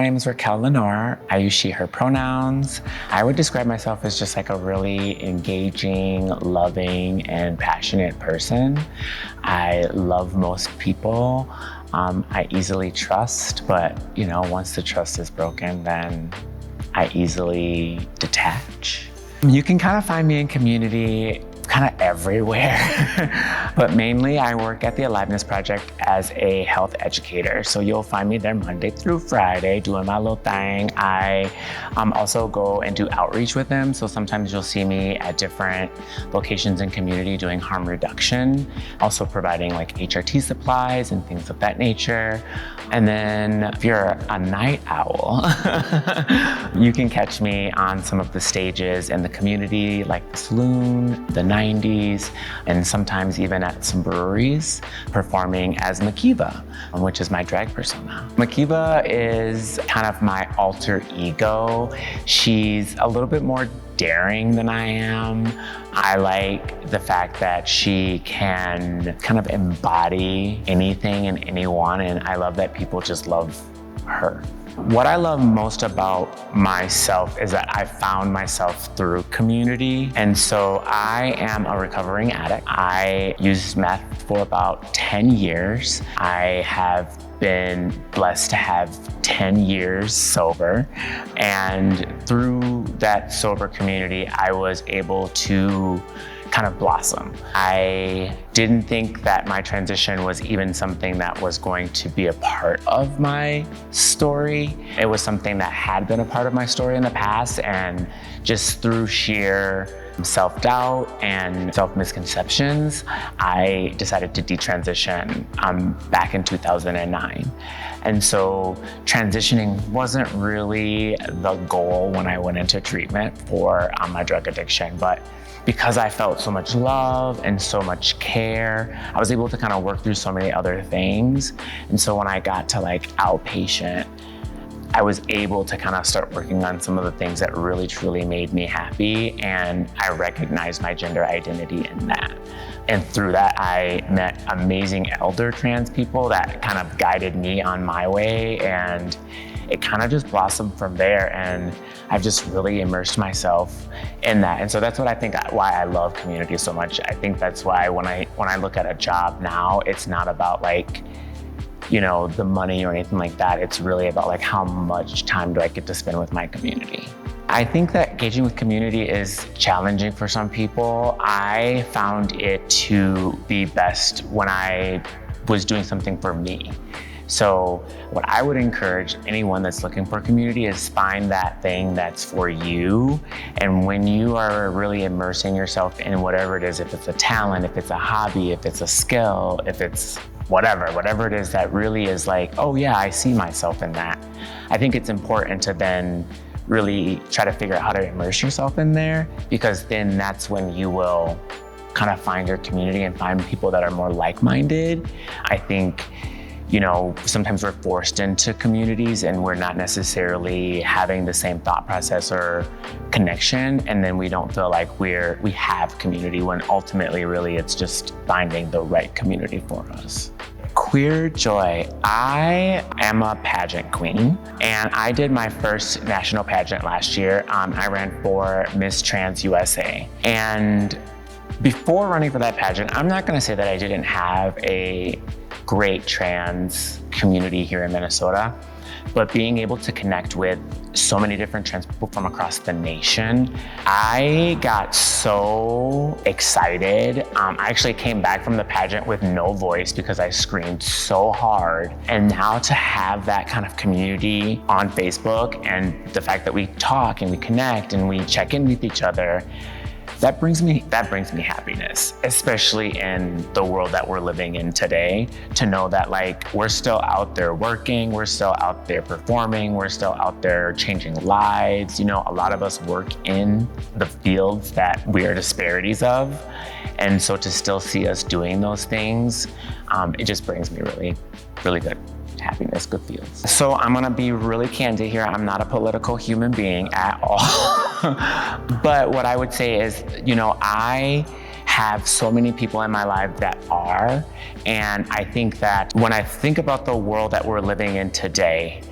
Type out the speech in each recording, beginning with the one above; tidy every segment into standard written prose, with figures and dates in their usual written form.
My name is Raquelle Lenoir. I use she, her pronouns. I would describe myself as just like a really engaging, loving, and passionate person. I love most people. I easily trust, but once the trust is broken, then I easily detach. You can kind of find me in community kind of everywhere, but mainly I work at the Aliveness Project as a health educator. So you'll find me there Monday through Friday doing my little thing. I also go and do outreach with them. So sometimes you'll see me at different locations in community doing harm reduction, also providing like HRT supplies and things of that nature. And then if you're a night owl, you can catch me on some of the stages in the community, like the Saloon, the 90s, and sometimes even at some breweries, performing as Makiva, which is my drag persona. Makiva is kind of my alter ego. She's a little bit more daring than I am. I like the fact that she can kind of embody anything and anyone, and I love that people just love her. What I love most about myself is that I found myself through community. And so I am a recovering addict. I used meth for about 10 years. I have been blessed to have 10 years sober. And through that sober community, I was able to kind of blossom. I didn't think that my transition was even something that was going to be a part of my story. It was something that had been a part of my story in the past, and just through sheer self-doubt and self-misconceptions, I decided to detransition back in 2009. And so transitioning wasn't really the goal when I went into treatment for my drug addiction, but because I felt so much love and so much care, I was able to kind of work through so many other things. And so when I got to like outpatient, I was able to kind of start working on some of the things that really truly made me happy, and I recognized my gender identity in that. And through that, I met amazing elder trans people that kind of guided me on my way, and it kind of just blossomed from there, and I've just really immersed myself in that. And so that's what I think why I love community so much. I think that's why when I look at a job now, it's not about like, the money or anything like that. It's really about like how much time do I get to spend with my community. I think that engaging with community is challenging for some people. I found it to be best when I was doing something for me. So what I would encourage anyone that's looking for community is find that thing that's for you. And when you are really immersing yourself in whatever it is, if it's a talent, if it's a hobby, if it's a skill, if it's whatever it is that really is like, oh yeah, I see myself in that. I think it's important to then really try to figure out how to immerse yourself in there, because then that's when you will kind of find your community and find people that are more like-minded. I think sometimes we're forced into communities and we're not necessarily having the same thought process or connection, and then we don't feel like we have community, when ultimately really it's just finding the right community for us. Queer joy. I am a pageant queen, and I did my first national pageant last year. I ran for Miss Trans USA. And before running for that pageant, I'm not gonna say that I didn't have a great trans community here in Minnesota, but being able to connect with so many different trans people from across the nation, I got so excited. I actually came back from the pageant with no voice because I screamed so hard. And now to have that kind of community on Facebook, and the fact that we talk and we connect and we check in with each other, that brings me happiness, especially in the world that we're living in today, to know that like we're still out there working, we're still out there performing, we're still out there changing lives. A lot of us work in the fields that we are disparities of. And so to still see us doing those things, it just brings me really, really good happiness, good feels. So I'm gonna be really candid here. I'm not a political human being at all. But what I would say is, I have so many people in my life that are, and I think that when I think about the world that we're living in today,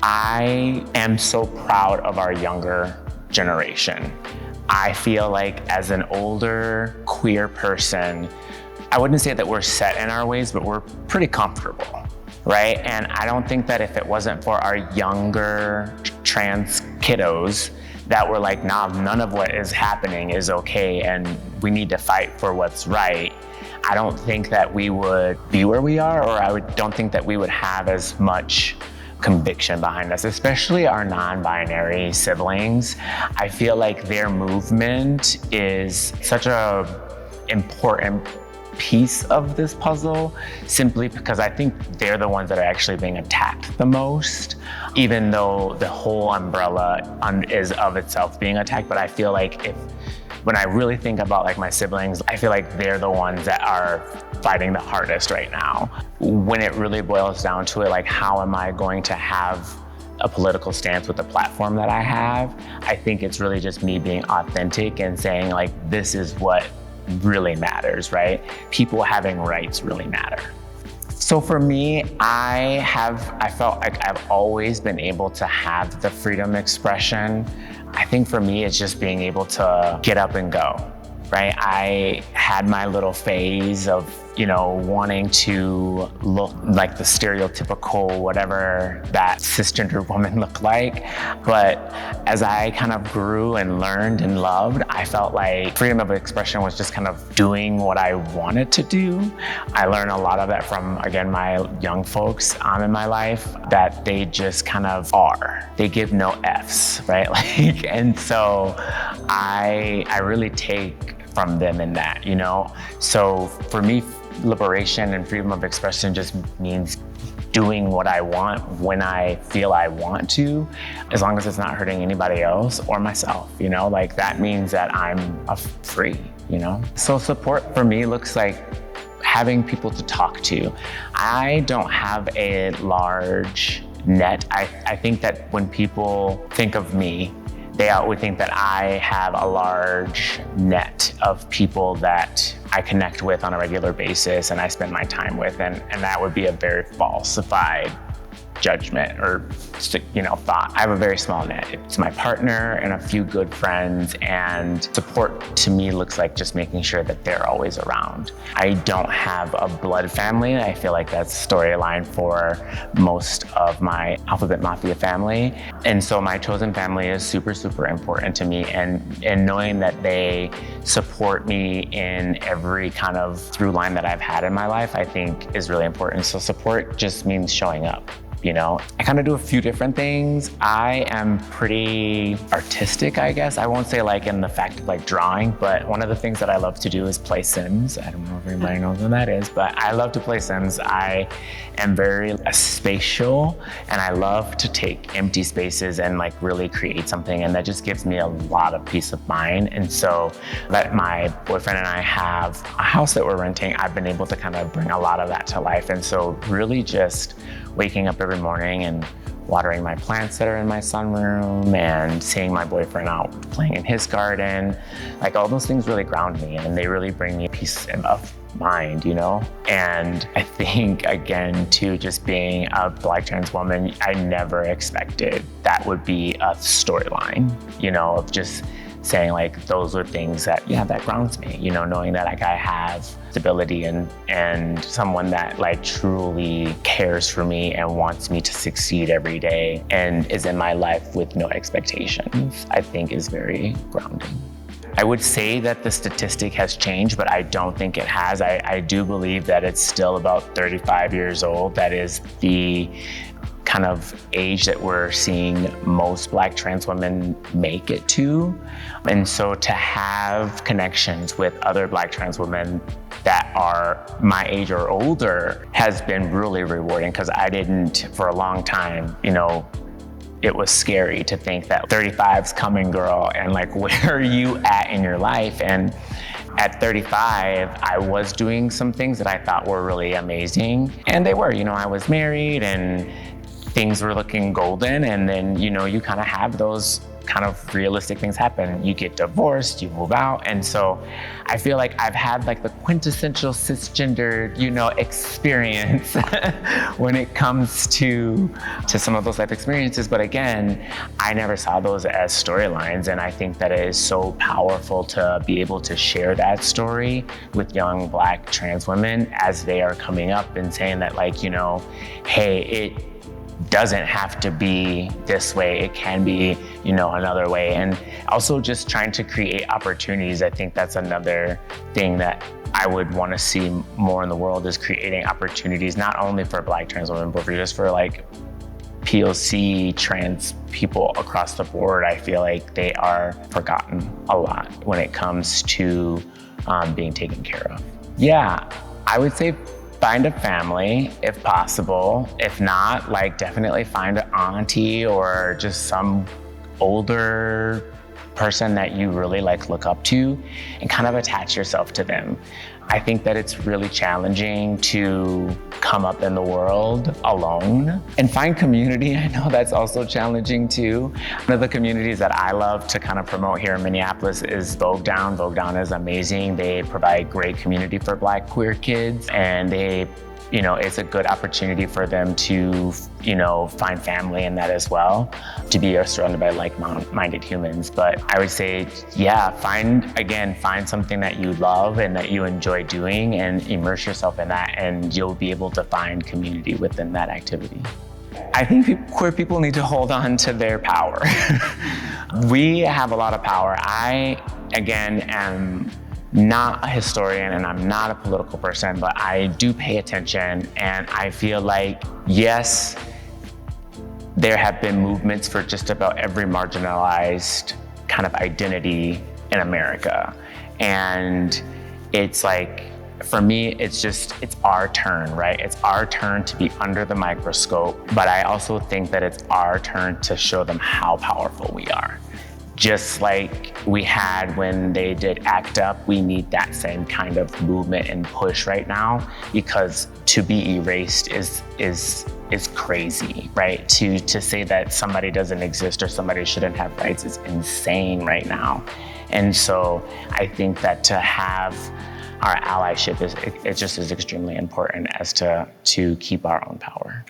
I am so proud of our younger generation. I feel like as an older queer person, I wouldn't say that we're set in our ways, but we're pretty comfortable, right? And I don't think that if it wasn't for our younger trans kiddos that were like, nah, none of what is happening is okay and we need to fight for what's right, I don't think that we would be where we are, or don't think that we would have as much conviction behind us, especially our non-binary siblings. I feel like their movement is such a important piece of this puzzle, simply because I think they're the ones that are actually being attacked the most, even though the whole umbrella is of itself being attacked. But I feel like when I really think about like my siblings, I feel like they're the ones that are fighting the hardest right now. When it really boils down to it, like, how am I going to have a political stance with the platform that I have? I think it's really just me being authentic and saying like, this is what really matters, right? People having rights really matter. So for me, I felt like I've always been able to have the freedom expression. I think for me, it's just being able to get up and go, right? I had my little phase of, wanting to look like the stereotypical whatever that cisgender woman looked like. But as I kind of grew and learned and loved, I felt like freedom of expression was just kind of doing what I wanted to do. I learned a lot of that from, again, my young folks in my life, that they just kind of are. They give no Fs, right? And so I really take from them in that, So for me, liberation and freedom of expression just means doing what I want when I feel I want to, as long as it's not hurting anybody else or myself, that means that I'm free, So support for me looks like having people to talk to. I don't have a large net. I think that when people think of me, they would think that I have a large net of people that I connect with on a regular basis and I spend my time with, and that would be a very falsified judgment or thought. I have a very small net. It's my partner and a few good friends, and support to me looks like just making sure that they're always around. I don't have a blood family. I feel like that's a storyline for most of my Alphabet Mafia family. And so my chosen family is super, super important to me, and knowing that they support me in every kind of through line that I've had in my life, I think is really important. So support just means showing up. I kind of do a few different things. I am pretty artistic, I guess. I won't say like in the fact of like drawing, but one of the things that I love to do is play Sims. I don't know if anybody knows what that is, but I love to play Sims. I am very spatial, and I love to take empty spaces and like really create something, and that just gives me a lot of peace of mind. And so that my boyfriend and I have a house that we're renting, I've been able to kind of bring a lot of that to life. And so really just waking up every morning and watering my plants that are in my sunroom and seeing my boyfriend out playing in his garden, like all those things really ground me, and they really bring me peace of mind, And I think, again, too, just being a Black trans woman, I never expected that would be a storyline, of just saying like those are things that, that grounds me, knowing that like I have stability and someone that like truly cares for me and wants me to succeed every day and is in my life with no expectations, I think is very grounding. I would say that the statistic has changed, but I don't think it has. I do believe that it's still about 35 years old. That is the kind of age that we're seeing most Black trans women make it to. And so to have connections with other Black trans women that are my age or older has been really rewarding, because I didn't, for a long time, it was scary to think that 35's coming, girl, and like, where are you at in your life? And at 35, I was doing some things that I thought were really amazing. And they were, I was married and things were looking golden. And then, you kind of have those kind of realistic things happen. You get divorced, you move out. And so I feel like I've had like the quintessential cisgendered, experience when it comes to some of those life experiences. But again, I never saw those as storylines. And I think that it is so powerful to be able to share that story with young Black trans women as they are coming up and saying that, like, hey, it doesn't have to be this way. It can be, another way. And also just trying to create opportunities. I think that's another thing that I would want to see more in the world, is creating opportunities, not only for Black trans women, but just for like POC trans people across the board. I feel like they are forgotten a lot when it comes to being taken care of. Yeah, I would say find a family if possible. If not, like definitely find an auntie or just some older person that you really look up to and kind of attach yourself to them. I think that it's really challenging to come up in the world alone and find community. I know that's also challenging too. One of the communities that I love to kind of promote here in Minneapolis is Vogue Down. Vogue Down is amazing. They provide great community for Black queer kids, and they, it's a good opportunity for them to, find family in that as well, to be surrounded by like-minded humans. But I would say, yeah, find something that you love and that you enjoy doing and immerse yourself in that, and you'll be able to find community within that activity. I think queer people need to hold on to their power. We have a lot of power. I, again, am not a historian and I'm not a political person, but I do pay attention, and I feel like, yes, there have been movements for just about every marginalized kind of identity in America. And it's like, for me, it's our turn, right? It's our turn to be under the microscope, but I also think that it's our turn to show them how powerful we are. Just like we had when they did ACT UP, we need that same kind of movement and push right now, because to be erased is crazy, right? To say that somebody doesn't exist or somebody shouldn't have rights is insane right now. And so I think that to have our allyship is just as extremely important as to keep our own power.